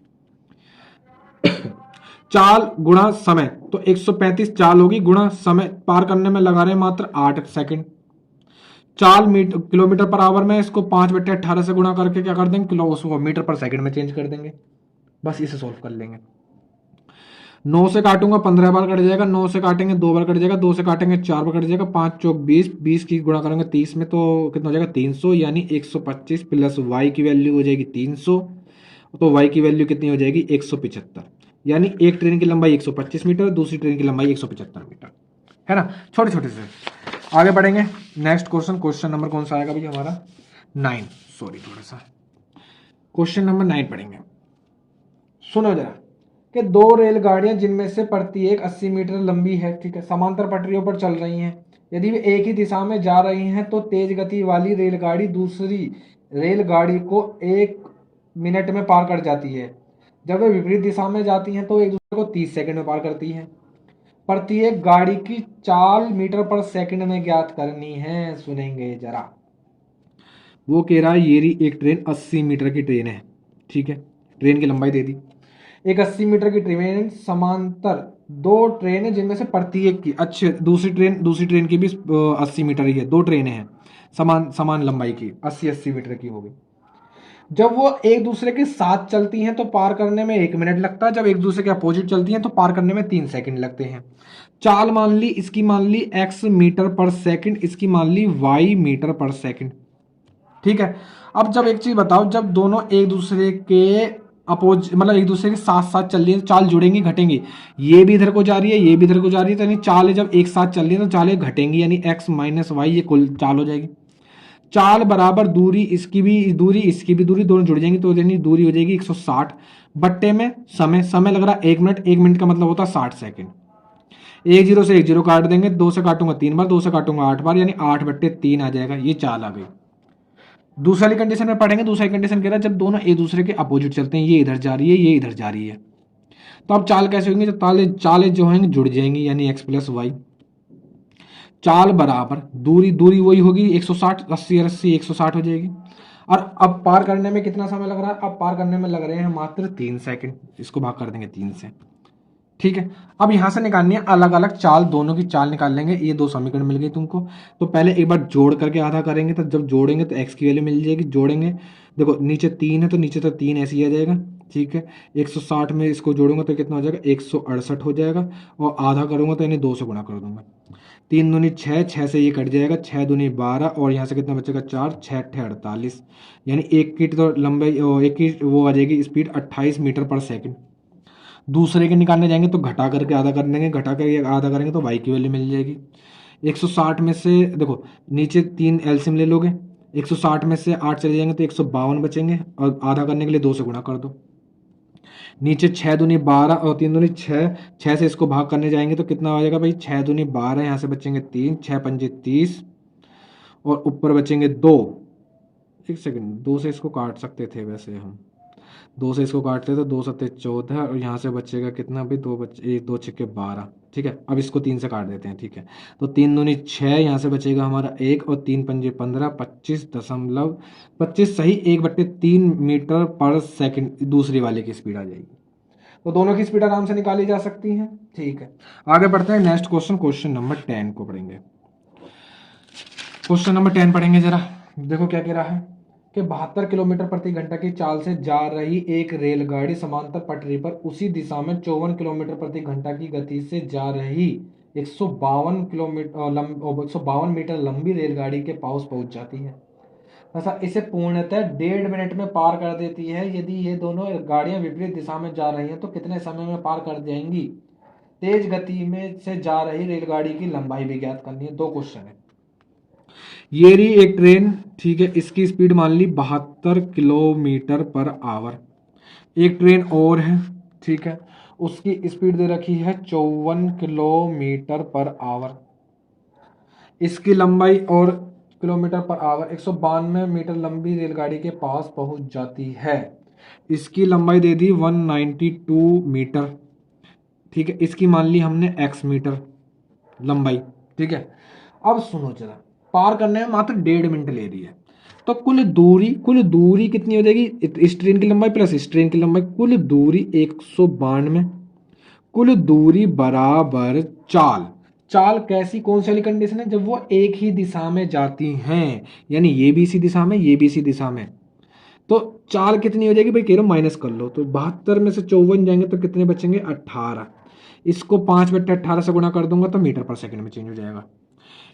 चाल गुणा समय, तो 135 चाल होगी गुणा समय, पार करने में लगा रहे हैं मात्र 8 सेकंड। चाल किलोमीटर पर आवर में इसको 5/18 से गुणा करके क्या कर देंगे, किलो उसको मीटर पर सेकंड में चेंज कर देंगे। बस इसे सोल्व कर लेंगे। 9 से काटूंगा 15 बार कट जाएगा, 9 से काटेंगे 2 बार कट जाएगा, 2 से काटेंगे 4 बार कट जाएगा, 5 चौक 20, 20 की गुणा करेंगे 30 में तो कितना हो जाएगा 300, यानी 125 प्लस y की वैल्यू हो जाएगी 300। तो y की वैल्यू कितनी हो जाएगी 175, यानी एक ट्रेन की लंबाई 125 मीटर, दूसरी ट्रेन की लंबाई 175 मीटर, है ना। छोटे छोटे से आगे बढ़ेंगे। नेक्स्ट क्वेश्चन, क्वेश्चन नंबर कौन सा आएगा भैया हमारा 9, सॉरी थोड़ा सा, क्वेश्चन नंबर 9 पढ़ेंगे। सुनो जरा कि दो रेलगाड़ियां जिनमें से प्रत्येक 80 मीटर लंबी है, ठीक है, समांतर पटरियों पर चल रही हैं। यदि वे एक ही दिशा में जा रही हैं तो तेज गति वाली रेलगाड़ी दूसरी रेलगाड़ी को 1 मिनट में पार कर जाती है। जब वे विपरीत दिशा में जाती हैं तो एक दूसरे को 30 सेकंड में पार करती हैं। प्रत्येक गाड़ी की चाल मीटर पर सेकंड में ज्ञात करनी है। सुनेंगे जरा। वो कह रहा है ये रही एक ट्रेन 80 मीटर की ट्रेन है, ठीक है, ट्रेन की लंबाई दे दी। एक 80 मीटर की ट्रेन समांतर दो ट्रेन है जिनमें से प्रत्येक की, अच्छे दूसरी ट्रेन की भी 80 मीटर ही है, दो ट्रेनें हैं समान लंबाई की, 80 मीटर की होगी। जब वो एक दूसरे के साथ चलती हैं तो पार करने में 1 मिनट लगता है, जब एक दूसरे के अपोजिट चलती हैं तो पार करने में 3 सेकंड लगते हैं। चाल मान ली, इसकी मान ली x मीटर पर सेकंड, इसकी मान ली y मीटर पर सेकंड, ठीक है। अब जब एक चीज बताओ, जब दोनों एक दूसरे के मतलब एक दूसरे के साथ साथ चल रही है तो चाल जुड़ेंगी घटेंगी, ये भी इधर को जा रही है ये भी इधर को जा रही है, तो यानी चाल जब एक साथ चल रही है तो चालें घटेंगी, यानी x माइनस वाई ये कुल चाल हो जाएगी। चाल बराबर दूरी, इसकी भी दूरी दोनों जुड़ जाएंगी तो यानी दूरी हो जाएगी 160 बट्टे में समय लग रहा है 1 मिनट, 1 मिनट का मतलब होता है 60 सेकंड। 1 0 से 1 0 काट देंगे, 2 से काटूंगा 3 बार, 2 से काटूंगा 8 बार, यानी 8/3 आ जाएगा। ये चाल आ गई। दूसरी कंडीशन में पढ़ेंगे। दूसरी कंडीशन कह रहा है जब दोनों एक दूसरे के अपोजिट चलते हैं, ये इधर जा रही है ये इधर जा रही है, तो अब चाल कैसे होंगी, जब चालें जो हैं जुड़ जाएंगी, यानी x प्लस वाई। चाल बराबर दूरी वही होगी 160, 80 और 80 160 हो जाएगी। और अब पार करने में कितना समय लग रहा है? अब पार करने में लग रहे हैं मात्र 3 सेकंड। इसको भाग कर देंगे 3 से, ठीक है। अब यहां से निकालनी है अलग अलग चाल, दोनों की चाल निकाल लेंगे। ये दो समीकरण मिल गई तुमको, तो पहले एक बार जोड़ करके आधा करेंगे, तो जब जोड़ेंगे तो एक्स की वैल्यू मिल जाएगी। जोड़ेंगे, देखो नीचे 3 है तो नीचे तो 3 ऐसे ही आ जाएगा, ठीक है। 160 में इसको जोड़ूंगा तो कितना हो जाएगा? 168 हो जाएगा। और आधा करूंगा तो यानी 2 से गुणा कर दूंगा। 3 दूनी 6, 6 से ये कट जाएगा, 6 दूनी 12, और यहाँ से कितना बचेगा? 4, 6 अट्ठे 48, यानी एक की तो लंबाई, एक की वो आ जाएगी स्पीड 28 मीटर पर सेकंड। दूसरे के निकालने जाएंगे तो घटा करके आधा कर देंगे, घटा करके आधा करेंगे तो वाई की वैल्यू मिल जाएगी। 160 में से देखो नीचे 3 एलसीएम ले लोगे, 160 में से 8 चले जाएंगे तो 152 बचेंगे, और आधा करने के लिए 2 से गुणा कर दो। नीचे 6 दूनी 12 और 3 दूनी 6, 6 से इसको भाग करने जाएंगे तो कितना हो जाएगा भाई? 6 दूनी 12, यहाँ से बचेंगे 3, 6 पंजे 30, और ऊपर बचेंगे 2। एक सेकंड, 2 से इसको काट सकते थे वैसे हम, 2 से इसको काटते तो 2 सत्ते 14, और यहाँ से बचेगा कितना भाई? 2 बचे, 2 छक्के 12, ठीक है। अब इसको 3 से काट देते हैं, ठीक है। तो 3 दूनी 6, यहाँ से बचेगा हमारा 1, और 3 पंजे 15, 25 सही 1/3 मीटर पर सेकंड दूसरी वाले की स्पीड आ जाएगी। तो दोनों की स्पीड आराम से निकाली जा सकती है, ठीक है। आगे बढ़ते हैं नेक्स्ट क्वेश्चन, क्वेश्चन नंबर 10 को पढ़ेंगे। क्वेश्चन नंबर 10 पढ़ेंगे जरा, देखो क्या कह रहा है कि 72 किलोमीटर प्रति घंटा की चाल से जा रही एक रेलगाड़ी समांतर पटरी पर उसी दिशा में 54 किलोमीटर प्रति घंटा की गति से जा रही 152 मीटर लंबी रेलगाड़ी के पास पहुंच जाती है। ऐसा इसे पूर्णतः 1.5 मिनट में पार कर देती है। यदि ये दोनों गाड़ियां विपरीत दिशा में जा रही हैं तो कितने समय में पार कर जाएंगी? तेज गति में से जा रही रेलगाड़ी की लंबाई भी ज्ञात करनी है। 2 क्वेश्चन है। ये रही एक ट्रेन, ठीक है, इसकी स्पीड मान ली 72 किलोमीटर पर आवर। एक ट्रेन और है, ठीक है, उसकी स्पीड दे रखी है 54 किलोमीटर पर आवर। इसकी लंबाई और किलोमीटर पर आवर 192 मीटर लंबी रेलगाड़ी के पास पहुंच जाती है। इसकी लंबाई दे दी 192 मीटर, ठीक है। इसकी मान ली हमने x मीटर लंबाई, ठीक है। अब सुनो जरा, पार करने में मात्र 1.5 मिनट ले रही है, तो कुल दूरी कितनी हो जाएगी? इस ट्रेन की लंबाई प्लस इस ट्रेन की लंबाई, कुल दूरी 192, कुल दूरी बराबर चाल। चाल कैसी, कौन सी वाली कंडीशन है? जब वो एक ही दिशा में जाती हैं, यानी ये भी इसी दिशा में, ये भी इसी दिशा में, तो चाल कितनी हो जाएगी भाई? कह रहे हो माइनस कर लो, तो 72 में से 54 जाएंगे तो कितने बचेंगे? 18। इसको 5/18 से गुणा कर दूंगा तो मीटर पर सेकंड में चेंज हो जाएगा।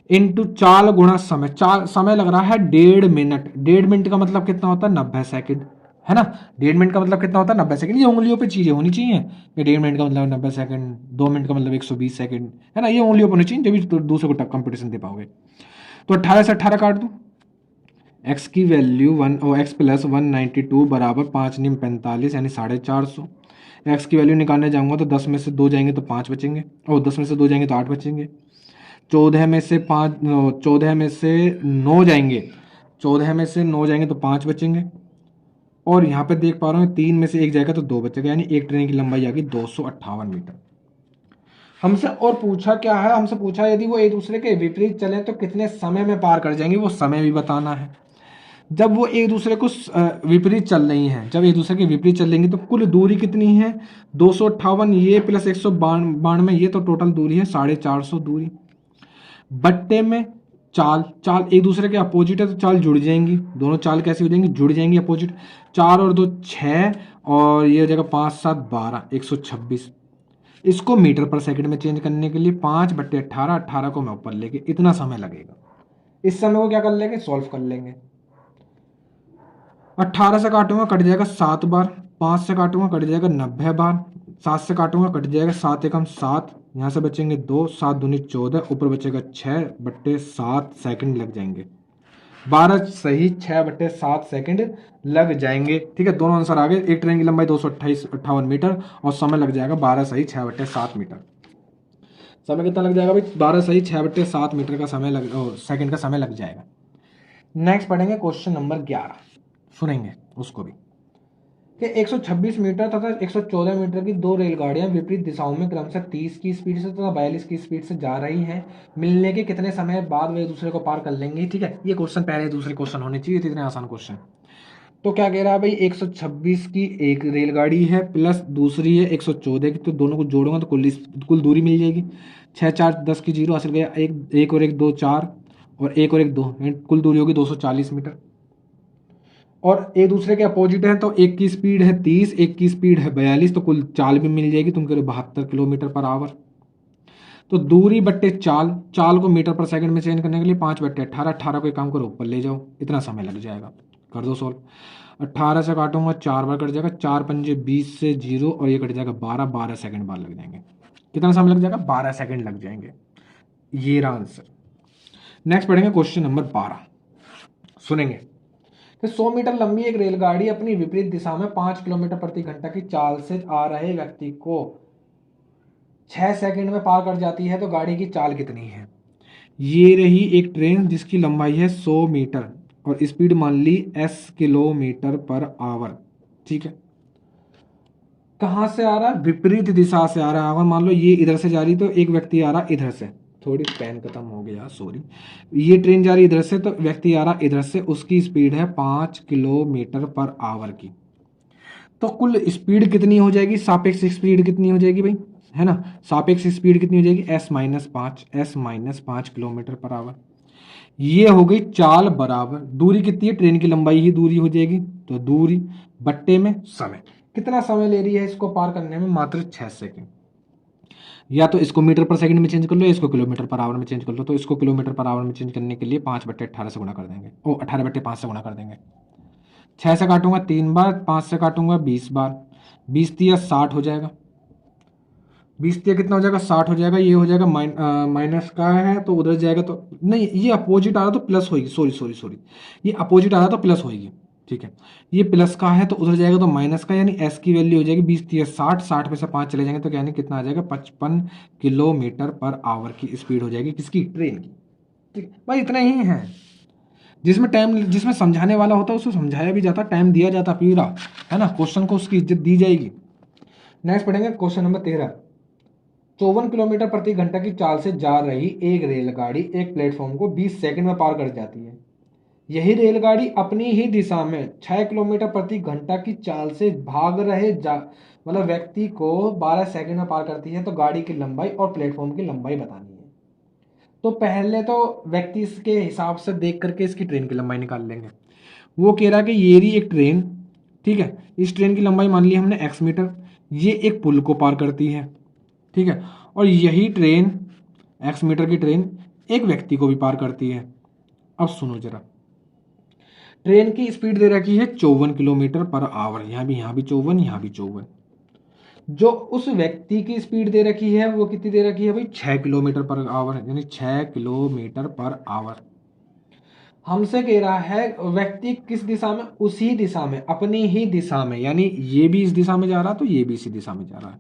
इनटू चाल गुणा समय, चाल समय लग रहा है 1.5 मिनट। 1.5 मिनट का मतलब कितना होता है? 90 सेकंड, है ना। 1.5 मिनट का मतलब कितना होता है? 90 सेकंड। ये उंगलियों पे चीजें होनी चाहिए कि 1.5 मिनट का मतलब 90 सेकंड, 2 मिनट का मतलब 120 सेकंड, है ना। ये उंगलियों पे होनी चाहिए, जब भी दूसरे को कंपटीशन दे पाओगे। तो 18 से 18 काट दूं, एक्स की वैल्यू 1 और एक्स प्लस 192 बराबर 5 नीम 45, यानी 450। एक्स की वैल्यू निकालने जाऊंगा तो 10 में से 2 जाएंगे तो 5 बचेंगे, और 10 में से 2 जाएंगे तो 8 बचेंगे। 14 में से 5, 14 में से 9 जाएंगे, 14 में से 9 जाएंगे तो 5 बचेंगे। और यहाँ पे देख पा रहा हूँ 3 में से 1 जाएगा तो 2 बचेगा, यानी एक ट्रेन की लंबाई आ गई 258 मीटर। हमसे और पूछा क्या है? हमसे पूछा यदि वो एक दूसरे के विपरीत चले तो कितने समय में पार कर जाएंगे, वो समय भी बताना है। जब वो एक दूसरे को विपरीत चल रही हैं, जब एक दूसरे के विपरीत चलेंगी तो कुल दूरी कितनी है? 258 ये प्लस 192 ये, तो टोटल दूरी है 450 दूरी। बट्टे में चाल, चाल एक दूसरे के अपोजिट है तो चाल जुड़ जाएंगी। दोनों चाल कैसी हो जाएंगी? जुड़ जाएंगी, अपोजिट। 4 और 2 6, और ये हो जाएगा 5 7 12, 126। इसको मीटर पर सेकंड में चेंज करने के लिए 5/18, 18 को मैं ऊपर लेके इतना समय लगेगा। इस समय को क्या कर लेंगे? सॉल्व कर लेंगे। 18 से काटूंगा कट जाएगा 7 बार, 5 से काटूंगा कट जाएगा 90 बार, 7 से काटूंगा कट जाएगा 7 एकम 7, यहाँ से बचेंगे 2, 7 दूनी 14, ऊपर बचेगा 6/7 सेकंड लग जाएंगे। 12 सही 6/7 सेकंड लग जाएंगे, ठीक है। दोनों आंसर आ गए। एक ट्रेन की लंबाई 258 मीटर और समय लग जाएगा 12 सही 6/7 मीटर। समय कितना लग जाएगा भाई? 12 सही 6/7 मीटर का समय सेकंड का समय लग जाएगा। नेक्स्ट पढ़ेंगे क्वेश्चन नंबर 11, सुनेंगे उसको भी कि 126 मीटर तथा 114 मीटर की 2 रेलगाड़ियां विपरीत दिशाओं में क्रमशः 30 की स्पीड से तथा 42 की स्पीड से जा रही हैं। मिलने के कितने समय बाद वे एक दूसरे को पार कर लेंगे? ठीक है, ये क्वेश्चन पहले दूसरे क्वेश्चन होने चाहिए थे, इतने आसान क्वेश्चन। तो क्या कह रहा है भाई, 126 की एक रेलगाड़ी है प्लस दूसरी है 114 की, तो दोनों को जोड़ूंगा तो कुल दूरी मिल जाएगी। 6 4 10 की जीरो हासिल गया, एक एक और एक दो चार, और एक और एक दो, कुल दूरी होगी 240 मीटर। और एक दूसरे के अपोजिट है, तो एक की स्पीड है 30, एक की स्पीड है 42, तो कुल चाल भी मिल जाएगी, तुम कह रहे 72 किलोमीटर पर आवर। तो दूरी बट्टे चाल, चाल को मीटर पर सेकंड में चेंज करने के लिए 5/18, 18 को एक काम करो ऊपर ले जाओ, इतना समय लग जाएगा। कर दो सॉल्व। 18 से काटूंगा 4 बार कट जाएगा, 4 पंजे 20 से जीरो, और ये कट जाएगा 12, 12 सेकंड बाद लग जाएंगे। कितना समय लग जाएगा? 12 सेकंड लग जाएंगे। ये रहा आंसर। नेक्स्ट पढ़ेंगे क्वेश्चन नंबर 12, सुनेंगे कि 100 मीटर लंबी एक रेलगाड़ी अपनी विपरीत दिशा में 5 किलोमीटर प्रति घंटा की चाल से आ रहे व्यक्ति को 6 सेकंड में पार कर जाती है, तो गाड़ी की चाल कितनी है? ये रही एक ट्रेन जिसकी लंबाई है 100 मीटर और स्पीड मान ली s किलोमीटर पर आवर। ठीक है, कहां से आ रहा है? विपरीत दिशा से आ रहा है। अगर मान लो ये इधर से जा रही तो एक व्यक्ति आ रहा इधर से, थोड़ी पेन खत्म हो गया सॉरी, ये ट्रेन जा रही इधर से तो व्यक्ति आ रहा इधर से, उसकी स्पीड है 5 किलोमीटर पर आवर की। तो कुल स्पीड कितनी हो जाएगी? सापेक्ष स्पीड कितनी हो जाएगी भाई, है ना? सापेक्ष स्पीड कितनी हो जाएगी? s-5 kilometre per hour. ये हो गई चाल बराबर दूरी कितनी है? ट्रेन की लंबाई ही दूरी हो जाएगी, तो दूरी बट्टे में समय। कितना समय ले रही है इसको पार करने में? मात्र 6 सेकंड। या तो इसको मीटर पर सेकंड में चेंज कर लो, या इसको किलोमीटर पर आवर में चेंज कर लो। तो इसको किलोमीटर पर आवर में चेंज करने के लिए 5/18 से गुणा कर देंगे, ओ 18/5 से गुणा कर देंगे। 6 से काटूंगा 3 बार, 5 से काटूंगा 20 बार, 20 तिया 60 हो जाएगा। 20 तिया कितना हो जाएगा? 60 हो जाएगा। ये हो जाएगा माइनस का है तो उधर जाएगा, तो नहीं, ये अपोजिट आ रहा तो प्लस होगी, सॉरी सॉरी सॉरी, ये अपोजिट आ रहा तो प्लस होगी। ठीक है, ये प्लस का है तो उधर जाएगा तो माइनस का, यानी एस की वैल्यू हो जाएगी 20 तिया 60, 60 में से 5 चले जाएंगे तो यानी कितना आ जाएगा? 55 किलोमीटर पर आवर की स्पीड हो जाएगी किसकी? ट्रेन की। ठीक भाई, इतना ही है। जिसमें टाइम, जिसमें समझाने वाला होता है उसको समझाया भी जाता, टाइम दिया जाता पूरा, है ना? क्वेश्चन को उसकी इज्जत दी जाएगी। नेक्स्ट पढ़ेंगे क्वेश्चन नंबर 13। 54 किलोमीटर प्रति घंटा की चाल से जा रही एक रेलगाड़ी एक प्लेटफॉर्म को 20 सेकंड में पार कर जाती है। यही रेलगाड़ी अपनी ही दिशा में 6 किलोमीटर प्रति घंटा की चाल से भाग रहे मतलब व्यक्ति को 12 सेकंड में पार करती है, तो गाड़ी की लंबाई और प्लेटफॉर्म की लंबाई बतानी है। तो पहले तो व्यक्ति के हिसाब से देख करके इसकी ट्रेन की लंबाई निकाल लेंगे। वो कह रहा है कि ये रही एक ट्रेन, ठीक है, इस ट्रेन की लंबाई मान ली हमने x मीटर, ये एक पुल को पार करती है, ठीक है, और यही ट्रेन x मीटर की ट्रेन एक व्यक्ति को भी पार करती है। अब सुनो जरा, ट्रेन की स्पीड दे रखी है 54 किलोमीटर पर आवर, यहाँ भी 54, यहाँ भी 54। जो उस व्यक्ति की स्पीड दे रखी है वो कितनी दे रखी है भाई? 6 किलोमीटर पर आवर, यानी 6 किलोमीटर पर आवर। हमसे कह रहा है व्यक्ति किस दिशा में? उसी दिशा में, अपनी ही दिशा में, यानी ये भी इस दिशा में जा रहा तो ये भी इसी दिशा में जा रहा है।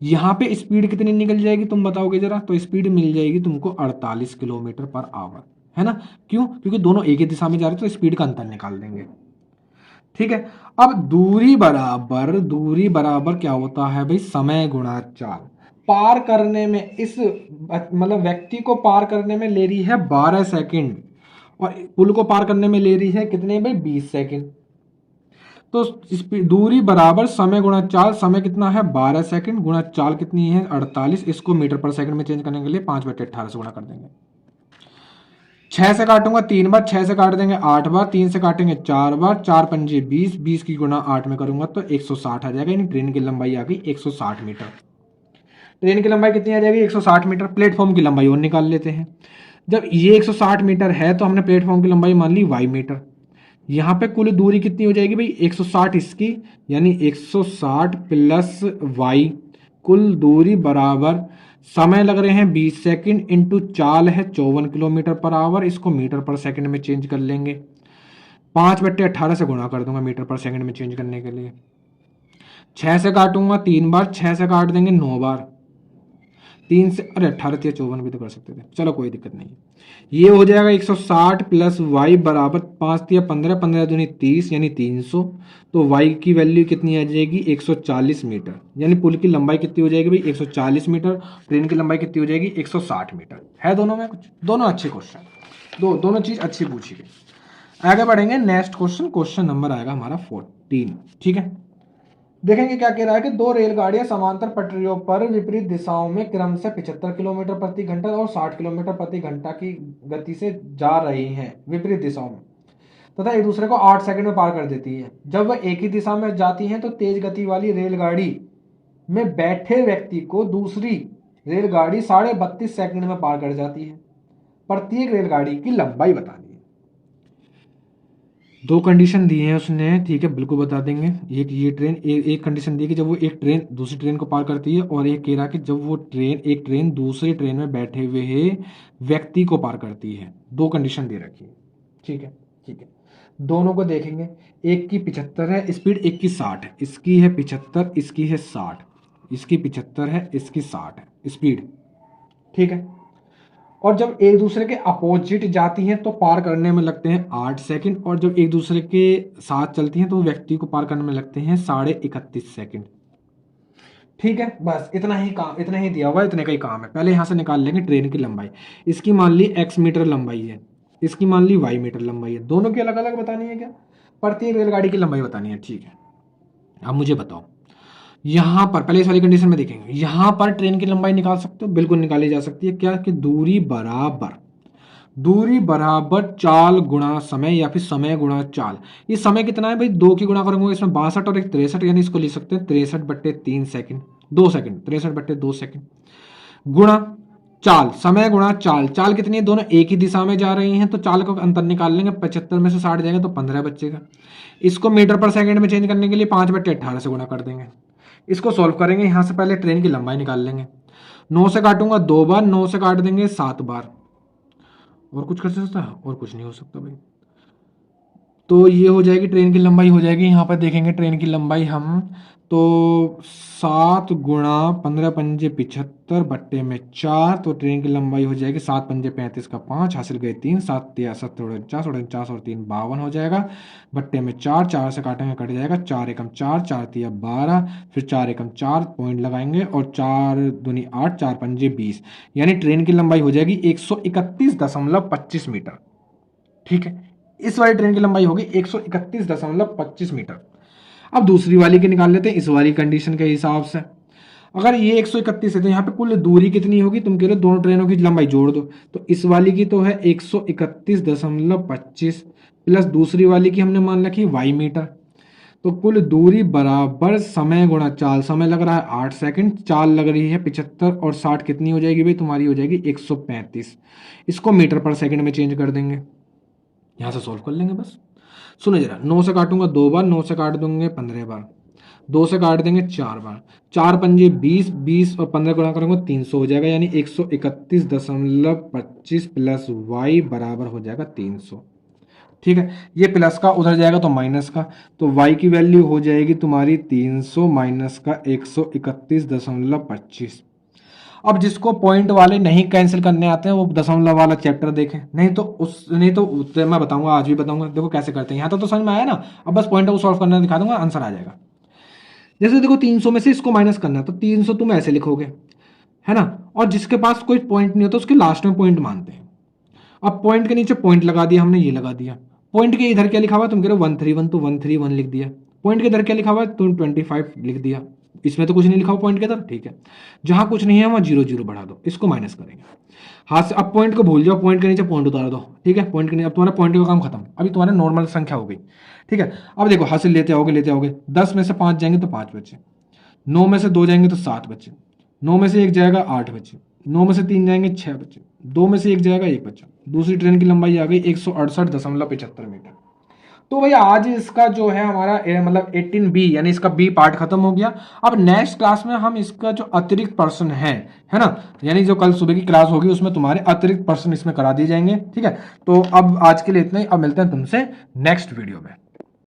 यहाँ पे स्पीड कितनी निकल जाएगी तुम बताओगे जरा? तो स्पीड मिल जाएगी तुमको 48 किलोमीटर पर आवर, है ना? क्यों? क्योंकि दोनों एक ही दिशा में जा रहे तो स्पीड का अंतर निकाल देंगे। ठीक है, अब दूरी बराबर क्या होता है भाई? समय गुणा चाल। पार करने में इस मतलब व्यक्ति को पार करने में ले रही है 12 सेकंड, और पुल को पार करने में ले रही है कितने भाई? 20 सेकंड। तो दूरी बराबर समय गुणा चाल। समय कितना है? 12 सेकंड, गुणा चाल कितनी है? 48। इसको मीटर पर सेकंड में चेंज करने के लिए 5/18 से गुणा कर देंगे। 6 से काटूंगा 3 बार, 6 से काट देंगे 8 बार, 3 से काटेंगे 4 बार, 4 पंजे 20, 20 की गुणा 8 में करूंगा तो 160 आ जाएगा, यानी ट्रेन की लंबाई आ गई 160 मीटर। ट्रेन की लंबाई कितनी आ जाएगी? 160 मीटर। प्लेटफॉर्म की लंबाई और निकाल लेते हैं। जब ये 160 मीटर है तो हमने प्लेटफॉर्म की लंबाई मान ली y मीटर। यहाँ पे कुल दूरी कितनी हो जाएगी भाई? 160 इसकी, यानी 160 प्लस y, कुल दूरी बराबर समय लग रहे हैं 20 सेकंड इंटू चाल है 54 किलोमीटर पर आवर। इसको मीटर पर सेकंड में चेंज कर लेंगे, 5/18 से गुणा कर दूंगा मीटर पर सेकंड में चेंज करने के लिए। 6 से काटूंगा 3 बार, 6 से काट देंगे 9 बार, 3 से, अरे 18 या 54 भी तो कर सकते थे, चलो कोई दिक्कत नहीं। ये हो जाएगा 160 प्लस वाई बराबर 5 या 15, 15 दूनी 30, यानी 300। तो वाई की वैल्यू कितनी आ जाएगी? 140 मीटर। यानी पुल की लंबाई कितनी हो जाएगी भाई? 140 मीटर। ट्रेन की लंबाई कितनी हो जाएगी? 160 मीटर। है दोनों में कुछ? दोनों अच्छे क्वेश्चन, दोनों चीज अच्छी पूछी गई। आगे बढ़ेंगे नेक्स्ट क्वेश्चन, क्वेश्चन नंबर आएगा हमारा 14। ठीक है, देखेंगे क्या कह रहा है कि दो रेलगाड़ियां समांतर पटरियों पर विपरीत दिशाओं में क्रम से 75 किलोमीटर प्रति घंटा और 60 किलोमीटर प्रति घंटा की गति से जा रही हैं विपरीत दिशाओं में, तथा एक दूसरे को 8 सेकंड में पार कर देती है। जब वह एक ही दिशा में जाती हैं तो तेज गति वाली रेलगाड़ी में बैठे व्यक्ति को दूसरी रेलगाड़ी 32.5 सेकंड में पार कर जाती है। प्रत्येक रेलगाड़ी की लंबाई बतानी है। दो कंडीशन दी है उसने, ठीक है, बिल्कुल बता देंगे। एक ये ट्रेन एक कंडीशन दी है कि जब वो एक ट्रेन दूसरी ट्रेन को पार करती है, और एक कह रहा कि जब वो एक ट्रेन दूसरी ट्रेन में बैठे हुए व्यक्ति को पार करती है। दो कंडीशन दे रखी है। ठीक है, ठीक है, दोनों को देखेंगे। एक की 75 है स्पीड, एक की 60 है। इसकी है 75, इसकी है 60। इसकी 75 है, इसकी 60 है स्पीड। ठीक है, और जब एक दूसरे के अपोजिट जाती हैं तो पार करने में लगते हैं 8 सेकंड, और जब एक दूसरे के साथ चलती हैं तो व्यक्ति को पार करने में लगते हैं 31.5 सेकंड। ठीक है, बस इतना ही काम, इतना ही दिया हुआ है, इतने का ही काम है। पहले यहां से निकाल लेंगे ट्रेन की लंबाई। इसकी मान ली x मीटर लंबाई है, इसकी मान ली y मीटर लंबाई है। दोनों की अलग अलग बतानी है क्या? प्रत्येक रेलगाड़ी की लंबाई बतानी है। ठीक है, अब मुझे बताओ, यहां पर पहले इस वाली कंडीशन में देखेंगे, यहां पर ट्रेन की लंबाई निकाल सकते हो, बिल्कुल निकाली जा सकती है। क्या कि दूरी बराबर चाल गुणा समय, या फिर समय गुणा चाल। ये समय कितना है भाई? 2 की गुणा करूंगा, इसमें 62 और एक 63, यानी इसको लिख सकते हैं 63/3 सेकंड, 2 सेकंड, 63/2 सेकंड, गुणा चाल, समय गुणा चाल। चाल कितनी है? दोनों एक ही दिशा में जा रही हैं, तो चाल का अंतर निकाल लेंगे। 75 में से 60 जाएगा तो 15 बचेगा। इसको मीटर पर सेकंड में चेंज करने के लिए 5/18 से गुणा कर देंगे। इसको सॉल्व करेंगे। यहां से पहले ट्रेन की लंबाई निकाल लेंगे। 9 से काटूंगा 2 बार, 9 से काट देंगे 7 बार। और कुछ कर सकता है? और कुछ नहीं हो सकता भाई। तो ये हो जाएगी ट्रेन की लंबाई, हो जाएगी। यहाँ पर देखेंगे ट्रेन की लंबाई हम, तो 7 गुणा 15 पंजे 75 बट्टे में 4, तो ट्रेन की लंबाई हो जाएगी 7 पंजे 35 का 5, हासिल गए 3, 7 तिया 7 49, 49 और 3 52 हो जाएगा, बट्टे में 4, 4 से काटेंगे कट जाएगा, 4 एकम 4, 4 तिया 12, फिर 4 एकम 4 पॉइंट लगाएंगे, और 4 दूनी 8, 4 पंजे 20, यानी ट्रेन की लंबाई हो जाएगी 131.25 मीटर। ठीक है, इस वाली ट्रेन की लंबाई होगी 131.25 मीटर। अब दूसरी वाली की निकाल लेते हैं इस वाली कंडीशन के हिसाब से। अगर ये 131 है तो यहाँ पे कुल दूरी कितनी होगी? तुम कह रहे हो दोनों ट्रेनों की लंबाई जोड़ दो, तो इस वाली की तो है 131.25 प्लस दूसरी वाली की हमने मान रखी y मीटर, तो कुल दूरी बराबर समय गुणा चाल। समय लग रहा है 8 सेकंड, चाल लग रही है 75, और 60 कितनी हो जाएगी भाई? तुम्हारी हो जाएगी 135। इसको मीटर पर सेकंड में चेंज कर देंगे, यहां से सॉल्व कर लेंगे बस। सुनो जरा, 9 से काटूंगा 2 बार, 9 से काट दूंगे 15 बार, 2 से काट देंगे 4 बार, 4 पंजे 20, 20 और 15 गुणा करूंगा 300 हो जाएगा, यानी 131.25 प्लस y बराबर हो जाएगा 300। ठीक है, ये प्लस का उधर जाएगा तो माइनस का, तो y की वैल्यू हो जाएगी तुम्हारी 300 माइनस का 131.25। अब जिसको पॉइंट वाले नहीं कैंसिल करने आते हैं वो दशमलव वाला चैप्टर देखें, नहीं तो मैं बताऊंगा, आज भी बताऊंगा। देखो कैसे करते हैं, यहाँ तो समझ में आया ना। अब बस पॉइंट को सॉल्व करना दिखा दूंगा, आंसर आ जाएगा। जैसे देखो 300 में से इसको माइनस करना है, तो 300 तुम ऐसे लिखोगे, है ना, और जिसके पास कोई पॉइंट नहीं होता उसके लास्ट में पॉइंट मानते हैं। अब पॉइंट के नीचे पॉइंट लगा दिया हमने, ये लगा दिया। पॉइंट के इधर क्या लिखा हुआ? तुम कह रहे हो 131, तो 131 लिख दिया। पॉइंट के इधर क्या लिखा हुआ है? तुम 25 लिख दिया। इसमें तो कुछ नहीं लिखा हुआ पॉइंट के इधर, ठीक है। जहां कुछ नहीं है वहां 0 0 बढ़ा दो, इसको माइनस करेंगे हाथ से। अब पॉइंट को भूल जाओ, पॉइंट के नीचे पॉइंट उतार दो, ठीक है। पॉइंट के नीचे अब तुम्हारा पॉइंट का काम खत्म, अभी तुम्हारा नॉर्मल संख्या हो गई, ठीक है। अब देखो हाथ से लेते आओगे 10 में से 5 जाएंगे तो 5 बचे, 9 में से 2 जाएंगे तो 7 बचे, 9 में से 1 जाएगा 8 बचे, 9 में से 3 जाएंगे 6 बचे, 2 में से 1 जाएगा 1 बचा। दूसरी ट्रेन की लंबाई आ गई 168.75 मीटर। तो भैया आज इसका जो है हमारा मतलब 18B यानी इसका B पार्ट खत्म हो गया। अब नेक्स्ट क्लास में हम इसका जो अतिरिक्त प्रश्न है ना, यानी जो कल सुबह की क्लास होगी उसमें तुम्हारे अतिरिक्त प्रश्न इसमें करा दिए जाएंगे, ठीक है। तो अब आज के लिए इतना ही, अब मिलते हैं तुमसे नेक्स्ट वीडियो में।